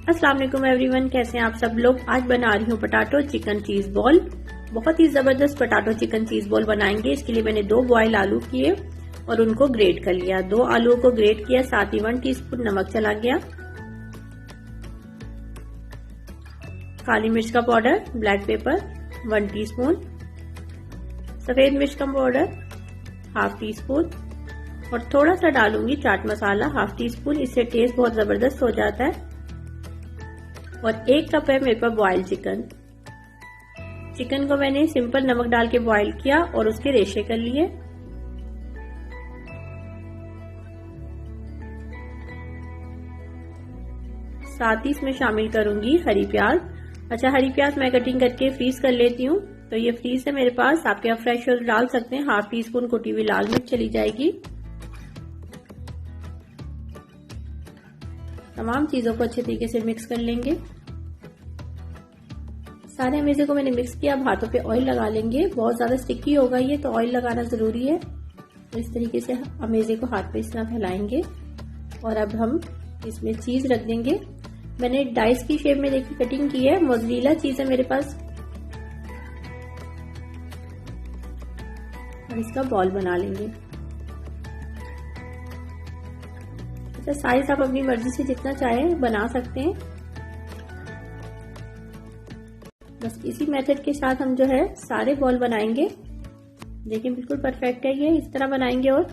अस्सलाम वालेकुम एवरीवन, कैसे हैं आप सब लोग। आज बना रही हूँ पटाटो चिकन चीज बॉल। बहुत ही जबरदस्त पटाटो चिकन चीज बॉल बनाएंगे। इसके लिए मैंने 2 बॉयल आलू किए और उनको ग्रेट कर लिया। 2 आलूओं को ग्रेट किया, साथ ही 1 टीस्पून नमक चला गया, काली मिर्च का पाउडर, ब्लैक पेपर 1 टीस्पून, सफेद मिर्च का पाउडर ½ टीस्पून और थोड़ा सा डालूंगी चाट मसाला ½ टीस्पून। इससे टेस्ट बहुत जबरदस्त हो जाता है। और 1 कप है मेरे पास बॉयल चिकन। चिकन को मैंने सिंपल नमक डाल के बॉयल किया और उसके रेशे कर लिए। साथ ही इसमें शामिल करूंगी हरी प्याज। अच्छा, हरी प्याज मैं कटिंग करके फ्रीज कर लेती हूँ। तो ये फ्रीज है मेरे पास, आप यहाँ फ्रेश डाल सकते हैं। ½ टीस्पून कुटी हुई लाल मिर्च चली जाएगी। तमाम चीजों को अच्छे तरीके से मिक्स कर लेंगे। सारे अमेजे को मैंने मिक्स किया। अब हाथों पे ऑयल लगा लेंगे, बहुत ज्यादा स्टिकी होगा ये, तो ऑयल लगाना जरूरी है। तो इस तरीके से अमेजे को हाथ पे इस तरह फैलाएंगे और अब हम इसमें चीज रख देंगे। मैंने डाइस की शेप में देखिए कटिंग की है। मोज़रेला चीज है मेरे पास और इसका बॉल बना लेंगे। अच्छा, साइज आप अपनी मर्जी से जितना चाहे बना सकते हैं। बस इसी मेथड के साथ हम जो है सारे बॉल बनाएंगे। देखिए बिल्कुल परफेक्ट है ये, इस तरह बनाएंगे। और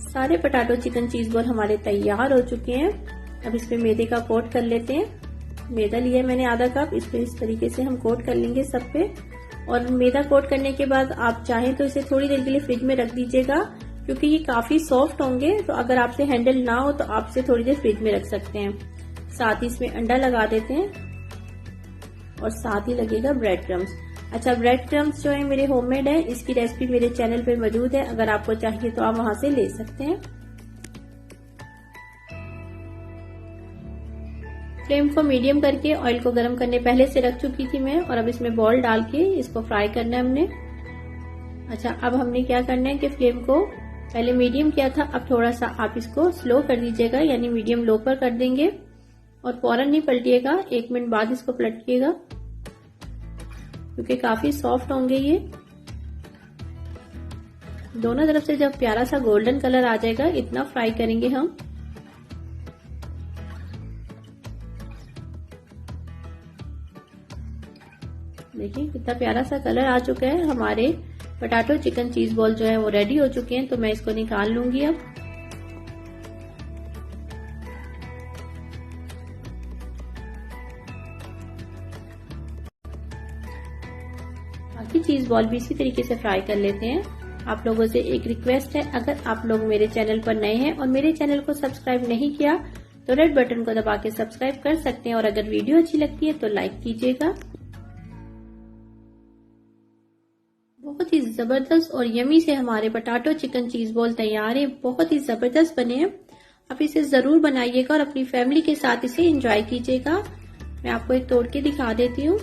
सारे पटाटो चिकन चीज बॉल हमारे तैयार हो चुके हैं। अब इसमें मैदे का कोट कर लेते हैं। मैदा लिया मैंने ½ कप, इस पे इस तरीके से हम कोट कर लेंगे सब पे। और मैदा कोट करने के बाद आप चाहें तो इसे थोड़ी देर के लिए फ्रिज में रख दीजिएगा, क्योंकि ये काफी सॉफ्ट होंगे। तो अगर आपसे हैंडल ना हो तो आप इसे थोड़ी देर फ्रिज में रख सकते हैं। साथ ही इसमें अंडा लगा देते हैं और साथ ही लगेगा ब्रेड क्रम्स। अच्छा, ब्रेड क्रम्स जो है मेरे होममेड है। इसकी रेसिपी मेरे चैनल पे मौजूद है, अगर आपको चाहिए तो आप वहां से ले सकते हैं। फ्लेम को मीडियम करके ऑयल को गर्म करने पहले से रख चुकी थी मैं। और अब इसमें बॉल डाल के इसको फ्राई करना है हमने। अच्छा, अब हमने क्या करना है कि फ्लेम को पहले मीडियम किया था, अब थोड़ा सा आप इसको स्लो कर दीजिएगा, यानी मीडियम लो पर कर देंगे। और फौरन नहीं पलटिएगा, 1 मिनट बाद इसको पलटिएगा, क्योंकि काफी सॉफ्ट होंगे ये। दोनों तरफ से जब प्यारा सा गोल्डन कलर आ जाएगा, इतना फ्राई करेंगे हम। देखिए कितना प्यारा सा कलर आ चुका है। हमारे पटाटो चिकन चीज बॉल जो है वो रेडी हो चुके हैं। तो मैं इसको निकाल लूंगी अब। बाकी चीज बॉल भी इसी तरीके से फ्राई कर लेते हैं। आप लोगों से एक रिक्वेस्ट है, अगर आप लोग मेरे चैनल पर नए हैं और मेरे चैनल को सब्सक्राइब नहीं किया तो रेड बटन को दबा के सब्सक्राइब कर सकते हैं। और अगर वीडियो अच्छी लगती है तो लाइक कीजिएगा। बहुत ही जबरदस्त और यमी से हमारे पटाटो चिकन चीज बॉल तैयार है। बहुत ही जबरदस्त बने हैं। आप इसे जरूर बनाइएगा और अपनी फैमिली के साथ इसे एंजॉय कीजिएगा। मैं आपको एक तोड़ के दिखा देती हूँ।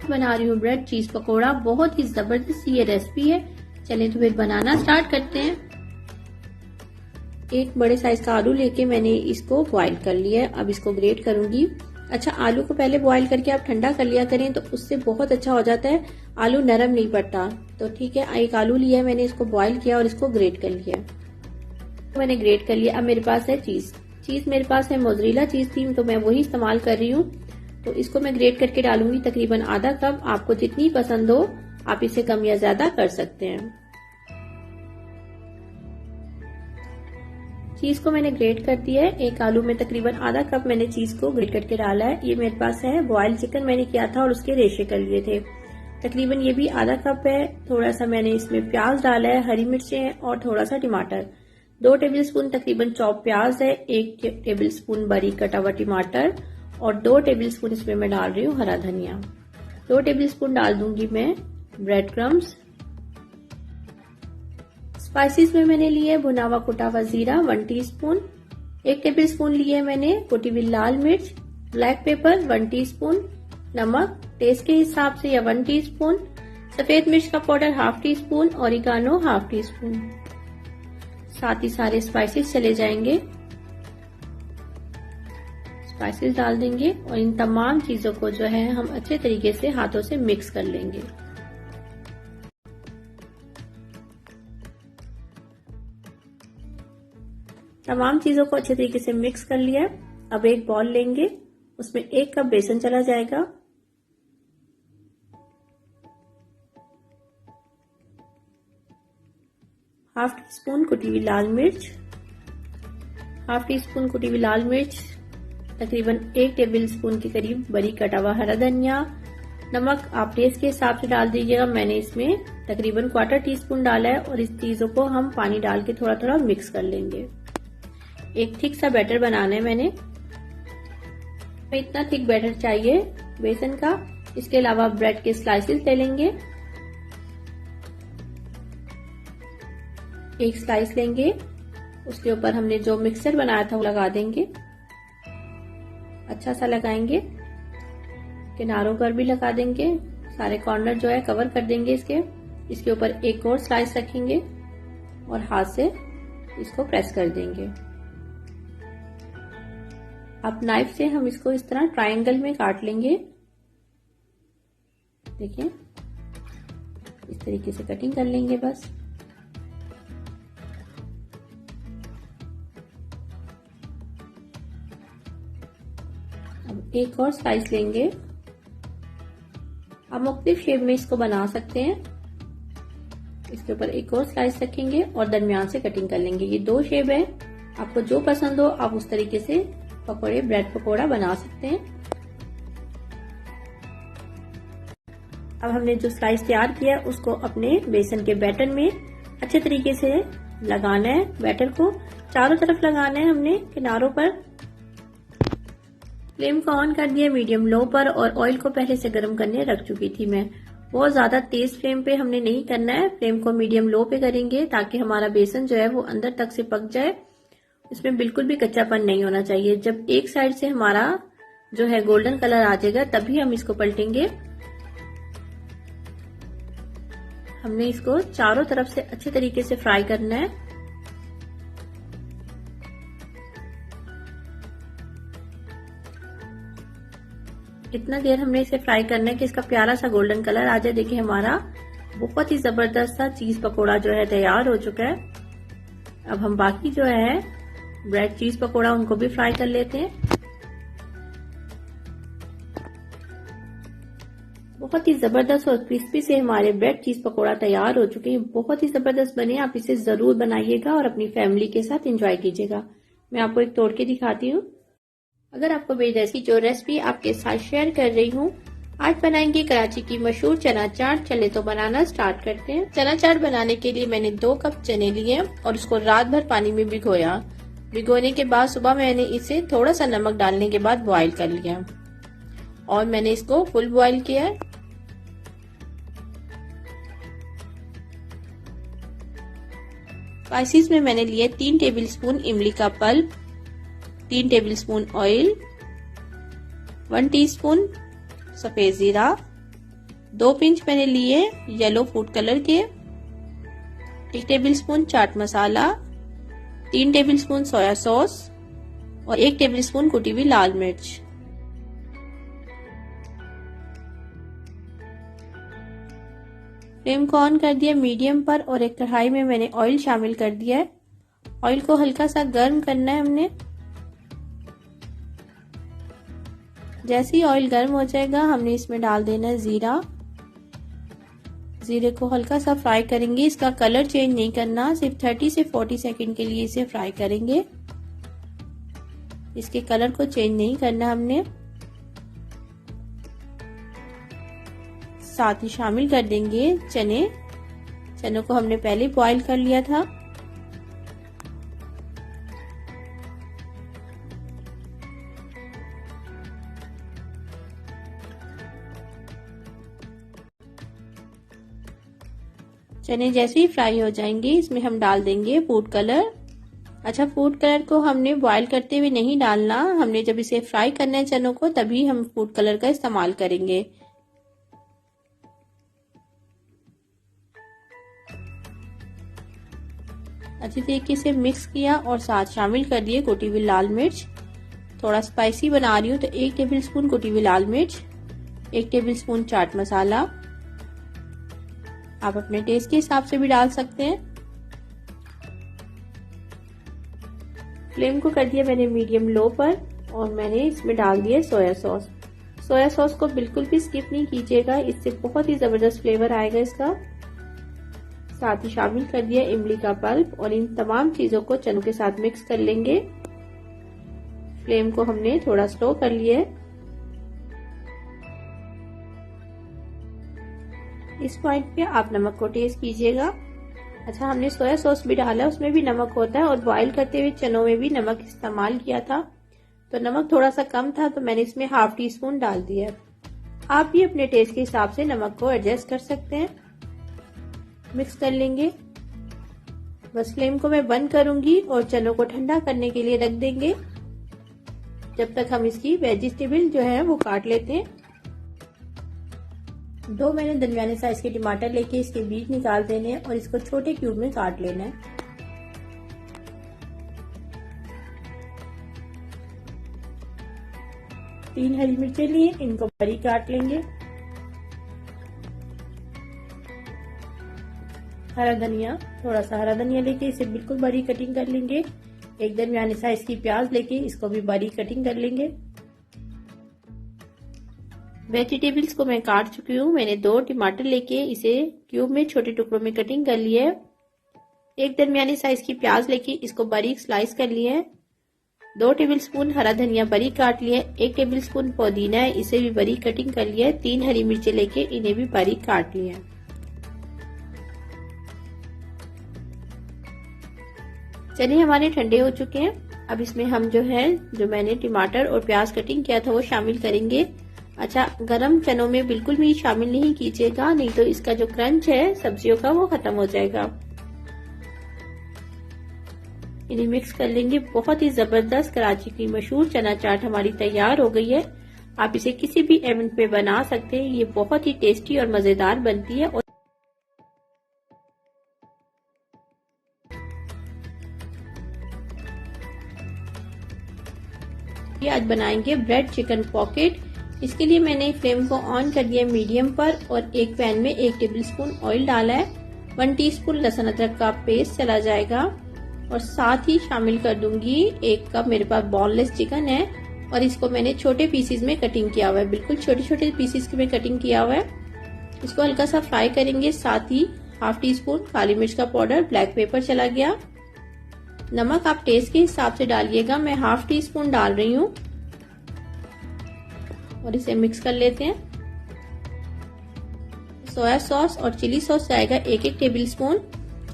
बना रही हूँ ब्रेड चीज पकोड़ा। बहुत ही जबरदस्त ये रेसिपी है। चलिए तो फिर बनाना स्टार्ट करते हैं। एक बड़े साइज का आलू लेके मैंने इसको बॉईल कर लिया है। अब इसको ग्रेट करूंगी। अच्छा, आलू को पहले बॉईल करके आप ठंडा कर लिया करें, तो उससे बहुत अच्छा हो जाता है, आलू नरम नहीं पड़ता। तो ठीक है, एक आलू लिया है मैंने, इसको बॉईल किया और इसको ग्रेट कर लिया। मैंने ग्रेट कर लिया। अब मेरे पास है चीज मेरे पास है मोज़रेला चीज थी, तो मैं वही इस्तेमाल कर रही हूँ। तो इसको मैं ग्रेट करके डालूंगी तकरीबन ½ कप। आपको जितनी पसंद हो आप इसे कम या ज्यादा कर सकते हैं। चीज को मैंने ग्रेट कर दिया है। एक आलू में तकरीबन ½ कप मैंने चीज को ग्रेट करके डाला है। ये मेरे पास है बॉयल चिकन मैंने किया था और उसके रेशे कर लिए थे। तकरीबन ये भी ½ कप है। थोड़ा सा मैंने इसमें प्याज डाला है, हरी मिर्चें हैं और थोड़ा सा टमाटर। 2 टेबलस्पून तकरीबन चॉप प्याज है, 1 टेबलस्पून बारीक कटा हुआ टमाटर और 2 टेबलस्पून इसमें मैं डाल रही हूँ हरा धनिया। 2 टेबलस्पून डाल दूंगी मैं ब्रेड क्रम्स। स्पाइसेस में मैंने लिए भुना हुआ कुटा हुआ जीरा 1 टीस्पून, 1 टेबलस्पून लिए मैंने कुटी हुई लाल मिर्च, ब्लैक पेपर 1 टीस्पून, नमक टेस्ट के हिसाब से या 1 टीस्पून, सफेद मिर्च का पाउडर ½ टीस्पून, ऑरिगानो ½ टीस्पून। साथ ही सारे स्पाइसेस चले जाएंगे। स्पाइसेस डाल देंगे और इन तमाम चीजों को जो है हम अच्छे तरीके से हाथों से मिक्स कर लेंगे। तमाम चीजों को अच्छे तरीके से मिक्स कर लिया। अब एक बॉल लेंगे, उसमें 1 कप बेसन चला जाएगा, हाफ टी स्पून कुटी हुई लाल मिर्च, हाफ टी स्पून कुटी हुई लाल मिर्च, तकरीबन 1 टेबल स्पून के करीब बारीक कटा हुआ हरा धनिया। नमक आप टेस्ट के हिसाब से डाल दीजिएगा। मैंने इसमें तकरीबन 1/4 टीस्पून डाला है और इस चीजों को हम पानी डाल के थोड़ा थोड़ा मिक्स कर लेंगे। एक थिक सा बैटर बनाना है मैंने, इतना थिक बैटर चाहिए बेसन का। इसके अलावा ब्रेड के स्लाइसेस ले लेंगे, 1 स्लाइस लेंगे, उसके ऊपर हमने जो मिक्सचर बनाया था वो लगा देंगे, अच्छा सा लगाएंगे, किनारों पर भी लगा देंगे, सारे कॉर्नर जो है कवर कर देंगे इसके ऊपर 1 और स्लाइस रखेंगे और हाथ से इसको प्रेस कर देंगे। अब नाइफ से हम इसको इस तरह ट्रायंगल में काट लेंगे। देखिए इस तरीके से कटिंग कर लेंगे बस। अब 1 और स्लाइस लेंगे। आप मुख्तलिफ शेप में इसको बना सकते हैं। इसके ऊपर 1 और स्लाइस रखेंगे और दरमियान से कटिंग कर लेंगे। ये 2 शेप है, आपको जो पसंद हो आप उस तरीके से पकोड़े ब्रेड पकोड़ा बना सकते हैं। अब हमने जो स्लाइस तैयार किया उसको अपने बेसन के बैटर में अच्छे तरीके से लगाना है। बैटर को चारों तरफ लगाना है हमने, किनारों पर। फ्लेम को ऑन कर दिया मीडियम लो पर और ऑयल को पहले से गर्म करने रख चुकी थी मैं। बहुत ज्यादा तेज फ्लेम पे हमने नहीं करना है, फ्लेम को मीडियम लो पे करेंगे ताकि हमारा बेसन जो है वो अंदर तक से पक जाए। इसमें बिल्कुल भी कच्चापन नहीं होना चाहिए। जब एक साइड से हमारा जो है गोल्डन कलर आ जाएगा तभी हम इसको पलटेंगे। हमने इसको चारों तरफ से अच्छे तरीके से फ्राई करना है। इतना देर हमने इसे फ्राई करना है कि इसका प्यारा सा गोल्डन कलर आ जाए। देखिए हमारा बहुत ही जबरदस्त सा चीज पकोड़ा जो है तैयार हो चुका है। अब हम बाकी जो है ब्रेड चीज पकोड़ा उनको भी फ्राई कर लेते हैं। बहुत ही जबरदस्त और क्रिस्पी से हमारे ब्रेड चीज पकोड़ा तैयार हो चुके हैं। बहुत ही जबरदस्त बने, आप इसे जरूर बनाइएगा और अपनी फैमिली के साथ एंजॉय कीजिएगा। मैं आपको एक तोड़ के दिखाती हूँ। अगर आपको मेरी जो रेसिपी आपके साथ शेयर कर रही हूँ, आज बनाएंगे कराची की मशहूर चना चाट। चले तो बनाना स्टार्ट करते हैं। चना चाट बनाने के लिए मैंने 2 कप चने लिए और उसको रात भर पानी में भिगोया। भिगोने के बाद सुबह मैंने इसे थोड़ा सा नमक डालने के बाद बॉईल कर लिया और मैंने इसको फुल बॉईल किया है। स्पाइसेस में मैंने लिए 3 टेबलस्पून इमली का पल्प, 3 टेबलस्पून ऑयल, 1 टीस्पून सफेद जीरा, 2 पिंच मैंने लिए येलो फूड कलर के, 1 tablespoon chaat masala, 3 tablespoon soya sauce और 1 टेबलस्पून कुटी हुई लाल मिर्च। फ्लेम को ऑन कर दिया मीडियम पर और एक कढ़ाई में मैंने ऑयल शामिल कर दिया है। ऑयल को हल्का सा गर्म करना है हमने। जैसे ही ऑयल गर्म हो जाएगा हमने इसमें डाल देना है जीरा। जीरे को हल्का सा फ्राई करेंगे, इसका कलर चेंज नहीं करना, सिर्फ 30 से 40 सेकंड के लिए इसे फ्राई करेंगे। इसके कलर को चेंज नहीं करना हमने। साथ ही शामिल कर देंगे चनों को हमने पहले बॉईल कर लिया था। चने जैसे ही फ्राई हो जाएंगे इसमें हम डाल देंगे फूड कलर। अच्छा, फूड कलर को हमने बॉईल करते हुए नहीं डालना, हमने जब इसे फ्राई करना है चनों को तभी हम फूड कलर का इस्तेमाल करेंगे। अच्छी तरीके से मिक्स किया और साथ शामिल कर दिए कुटी हुई लाल मिर्च। थोड़ा स्पाइसी बना रही हूँ तो 1 टेबलस्पून कुटी हुई लाल मिर्च, 1 टेबलस्पून चाट मसाला, आप अपने टेस्ट के हिसाब से भी डाल सकते हैं। फ्लेम को कर दिया मैंने मीडियम लो पर और मैंने इसमें डाल दिया सोया सॉस। सोया सॉस को बिल्कुल भी स्किप नहीं कीजिएगा, इससे बहुत ही जबरदस्त फ्लेवर आएगा इसका। साथ ही शामिल कर दिया इमली का पल्प और इन तमाम चीजों को चनों के साथ मिक्स कर लेंगे। फ्लेम को हमने थोड़ा स्लो कर लिया है। इस पॉइंट पे आप नमक को टेस्ट कीजिएगा। अच्छा, हमने सोया सॉस भी डाला, उसमें भी नमक होता है और बॉईल करते हुए चनों में भी नमक इस्तेमाल किया था, तो नमक थोड़ा सा कम था तो मैंने इसमें ½ टीस्पून डाल दिया। आप भी अपने टेस्ट के हिसाब से नमक को एडजस्ट कर सकते हैं। मिक्स कर लेंगे। बस फ्लेम को मैं बंद करूंगी और चनों को ठंडा करने के लिए रख देंगे जब तक हम इसकी वेजिटेबल जो है वो काट लेते हैं। 2 मैंने दरमियाने साइज के टमाटर लेके इसके बीज निकाल देने हैं और इसको छोटे क्यूब में काट लेना है। तीन हरी मिर्चें लिए, इनको बारीक काट लेंगे। हरा धनिया, थोड़ा सा हरा धनिया लेके इसे बिल्कुल बारीक कटिंग कर लेंगे। एक दरमियाने साइज की प्याज लेके इसको भी बारीक कटिंग कर लेंगे। वेजिटेबल्स को मैं काट चुकी हूँ। मैंने 2 टमाटर लेके इसे क्यूब में छोटे टुकड़ों में कटिंग कर लिया है। एक दरमियानी साइज की प्याज लेके इसको बारीक स्लाइस कर लिया है। 2 टेबलस्पून हरा धनिया बारीक काट लिया है। 1 टेबलस्पून पुदीना है, इसे भी बारीक कटिंग कर लिया है। 3 हरी मिर्चें लेके इन्हें भी बारीक काट लिया है। चने हमारे ठंडे हो चुके हैं। अब इसमें हम जो मैंने टमाटर और प्याज कटिंग किया था वो शामिल करेंगे। अच्छा, गरम चनों में बिल्कुल भी शामिल नहीं कीजिएगा, नहीं तो इसका जो क्रंच है सब्जियों का वो खत्म हो जाएगा। इन्हें मिक्स कर लेंगे। बहुत ही जबरदस्त कराची की मशहूर चना चाट हमारी तैयार हो गई है। आप इसे किसी भी इवेंट पे बना सकते हैं। ये बहुत ही टेस्टी और मजेदार बनती है। आज बनाएंगे ब्रेड चिकन पॉकेट। इसके लिए मैंने फ्लेम को ऑन कर दिया मीडियम पर और एक पैन में 1 टेबलस्पून ऑयल डाला है। 1 टीस्पून लहसुन अदरक का पेस्ट चला जाएगा और साथ ही शामिल कर दूंगी 1 कप मेरे पास बोनलेस चिकन है और इसको मैंने छोटे पीसेस में कटिंग किया हुआ है। बिल्कुल छोटे छोटे पीसेस में कटिंग किया हुआ है। इसको हल्का सा फ्राई करेंगे। साथ ही ½ टीस्पून काली मिर्च का पाउडर, ब्लैक पेपर चला गया। नमक आप टेस्ट के हिसाब से डालिएगा, मैं ½ टीस्पून डाल रही हूँ और इसे मिक्स कर लेते हैं। सोया सॉस और चिली सॉस जाएगा 1-1 टेबलस्पून।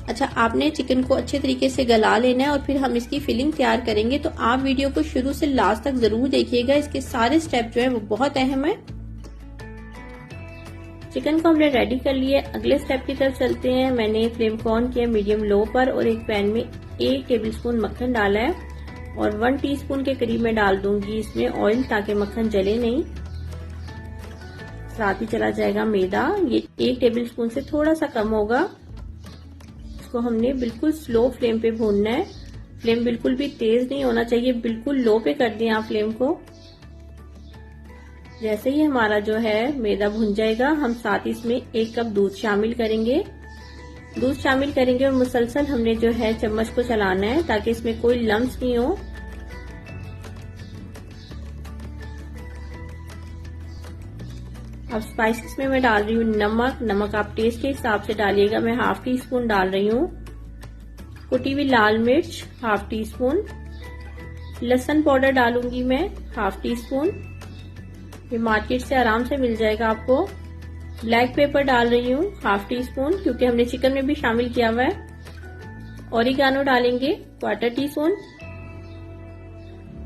अच्छा, आपने चिकन को अच्छे तरीके से गला लेना है और फिर हम इसकी फिलिंग तैयार करेंगे, तो आप वीडियो को शुरू से लास्ट तक जरूर देखिएगा। इसके सारे स्टेप जो है वो बहुत अहम है। चिकन को हमने रेडी कर लिया। अगले स्टेप की तरफ चलते हैं। मैंने फ्लेम को ऑन किया मीडियम लो पर और एक पैन में 1 टेबलस्पून मक्खन डाला है और 1 टीस्पून के करीब मैं डाल दूंगी इसमें ऑयल, ताकि मक्खन जले नहीं। साथ ही चला जाएगा मैदा। ये 1 टेबलस्पून से थोड़ा सा कम होगा। इसको हमने बिल्कुल स्लो फ्लेम पे भूनना है। फ्लेम बिल्कुल भी तेज नहीं होना चाहिए, बिल्कुल लो पे कर दें आप फ्लेम को। जैसे ही हमारा जो है मैदा भुन जाएगा, हम साथ ही इसमें 1 कप दूध शामिल करेंगे। दूध शामिल करेंगे और मुसलसल हमने जो है चम्मच को चलाना है ताकि इसमें कोई लम्स नहीं हो। अब स्पाइसेस में मैं डाल रही हूँ नमक आप टेस्ट के हिसाब से डालिएगा। मैं ½ टीस्पून डाल रही हूँ। कुटी हुई लाल मिर्च ½ टीस्पून। लहसुन पाउडर डालूंगी मैं ½ टीस्पून। ये मार्केट से आराम से मिल जाएगा आपको। ब्लैक पेपर डाल रही हूँ ½ टीस्पून, क्योंकि हमने चिकन में भी शामिल किया हुआ है। ओरिगानो डालेंगे 1/4 टीस्पून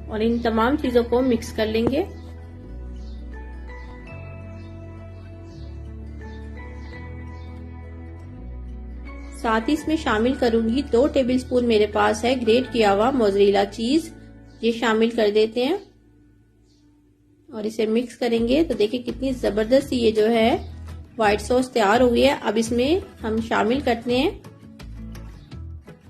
और इन तमाम चीजों को मिक्स कर लेंगे। साथ ही इसमें शामिल करूंगी 2 टेबलस्पून मेरे पास है ग्रेट किया हुआ मोज़रेला चीज, ये शामिल कर देते हैं और इसे मिक्स करेंगे। तो देखिए कितनी जबरदस्त ये जो है व्हाइट सॉस तैयार हो गई है। अब इसमें हम शामिल करते हैं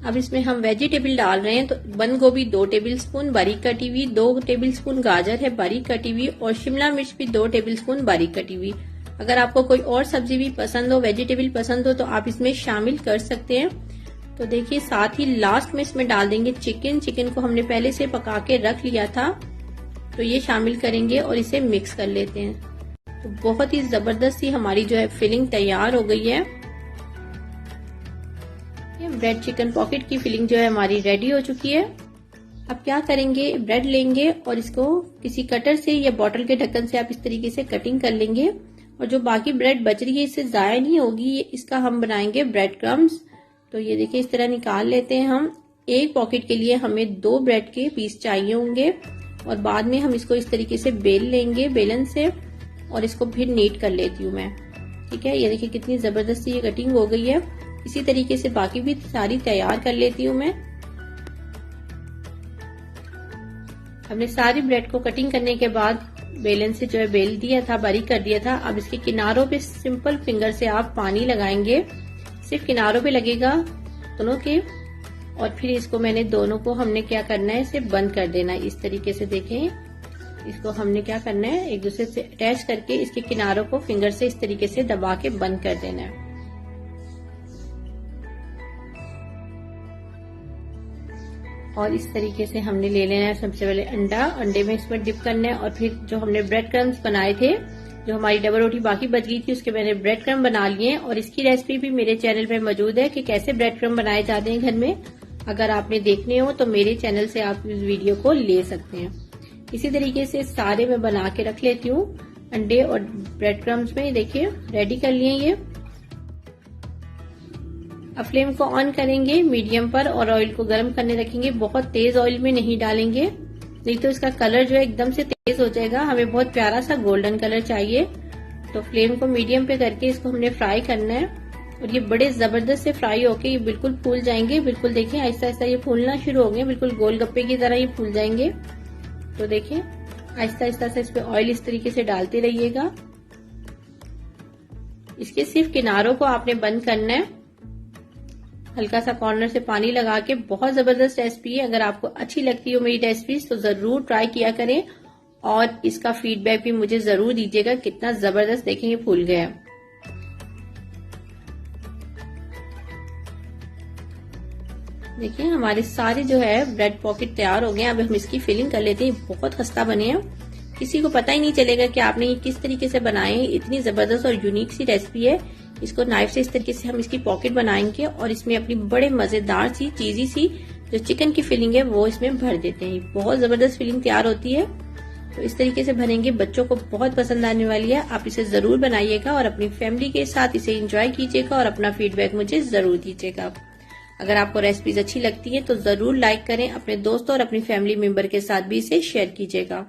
अब इसमें हम वेजिटेबल डाल रहे हैं। तो बंद गोभी 2 टेबलस्पून बारीक कटी हुई, 2 टेबलस्पून गाजर है बारीक कटी हुई और शिमला मिर्च भी 2 टेबलस्पून बारीक कटी हुई। अगर आपको कोई और सब्जी भी पसंद हो, वेजिटेबल पसंद हो, तो आप इसमें शामिल कर सकते हैं। तो देखिए साथ ही लास्ट में इसमें डाल देंगे चिकन। चिकन को हमने पहले से पका के रख लिया था, तो ये शामिल करेंगे और इसे मिक्स कर लेते हैं। तो बहुत ही जबरदस्त सी हमारी जो है फिलिंग तैयार हो गई है। ब्रेड चिकन पॉकेट की फिलिंग जो है हमारी रेडी हो चुकी है। अब क्या करेंगे, ब्रेड लेंगे और इसको किसी कटर से या बॉटल के ढक्कन से आप इस तरीके से कटिंग कर लेंगे और जो बाकी ब्रेड बच रही है इससे जाया नहीं होगी, इसका हम बनाएंगे ब्रेड क्रम्स। तो ये देखिए इस तरह निकाल लेते हैं हम। एक पॉकेट के लिए हमें 2 ब्रेड के पीस चाहिए होंगे और बाद में हम इसको इस तरीके से बेल लेंगे बेलन से और इसको फिर नीट कर लेती हूँ मैं। ठीक है, ये देखिए कितनी जबरदस्त ये कटिंग हो गई है। इसी तरीके से बाकी भी सारी तैयार कर लेती हूँ मैं। हमने सारी ब्रेड को कटिंग करने के बाद बेलन से जो है बेल दिया था, बारीक कर दिया था। अब इसके किनारों पे सिंपल फिंगर से आप पानी लगाएंगे, सिर्फ किनारों पे लगेगा दोनों के। और फिर इसको मैंने दोनों को हमने क्या करना है, इसे बंद कर देना है। इस तरीके से देखें, इसको हमने क्या करना है, एक दूसरे से अटैच करके इसके किनारों को फिंगर से इस तरीके से दबा के बंद कर देना है। और इस तरीके से हमने ले लेना है सबसे पहले अंडे में इसमें डिप करना है और फिर जो हमने ब्रेड क्रम्स बनाए थे, जो हमारी डबल रोटी बाकी बच गई थी, उसके मैंने ब्रेड क्रम्ब बना लिए। और इसकी रेसिपी भी मेरे चैनल पे मौजूद है कि कैसे ब्रेड क्रम्ब बनाए जाते हैं घर में। अगर आपने देखने हो तो मेरे चैनल से आप इस वीडियो को ले सकते हैं। इसी तरीके से सारे मैं बना के रख लेती हूँ अंडे और ब्रेड क्रम्स में। देखिए रेडी कर लिए ये। अब फ्लेम को ऑन करेंगे मीडियम पर और ऑयल को गर्म करने रखेंगे। बहुत तेज ऑयल में नहीं डालेंगे, नहीं तो इसका कलर जो है एकदम से तेज हो जाएगा। हमें बहुत प्यारा सा गोल्डन कलर चाहिए। तो फ्लेम को मीडियम पे करके इसको हमने फ्राई करना है और ये बड़े जबरदस्त से फ्राई होके ये बिल्कुल फूल जाएंगे। बिल्कुल देखिए आहिस्ता आहिस्ता ये फूलना शुरू हो गए, बिल्कुल गोलगप्पे की तरह ये फूल जाएंगे। तो देखिए आहिस्ता आहिस्ता से इस पे ऑयल इस तरीके से डालते रहिएगा। इसके सिर्फ किनारों को आपने बंद करना है, हल्का सा कॉर्नर से पानी लगा के। बहुत जबरदस्त रेसिपी है। अगर आपको अच्छी लगती हो मेरी रेसिपीज तो जरूर ट्राई किया करें और इसका फीडबैक भी मुझे जरूर दीजिएगा कितना जबरदस्त देखेंगे फूल गया। देखिए हमारे सारे जो है ब्रेड पॉकेट तैयार हो गए। अब हम इसकी फिलिंग कर लेते हैं। बहुत खस्ता बने हैं, किसी को पता ही नहीं चलेगा कि आपने ये किस तरीके से बनाए। इतनी जबरदस्त और यूनिक सी रेसिपी है। इसको नाइफ से इस तरीके से हम इसकी पॉकेट बनाएंगे और इसमें अपनी बड़े मजेदार सी चीजी सी जो चिकन की फिलिंग है वो इसमें भर देते हैं। बहुत जबरदस्त फिलिंग तैयार होती है। तो इस तरीके से भरेंगे, बच्चों को बहुत पसंद आने वाली है। आप इसे जरूर बनाइएगा और अपनी फैमिली के साथ इसे एंजॉय कीजिएगा और अपना फीडबैक मुझे जरूर दीजिएगा। अगर आपको रेसिपीज अच्छी लगती है तो जरूर लाइक करें, अपने दोस्तों और अपनी फैमिली मेंबर के साथ भी इसे शेयर कीजिएगा।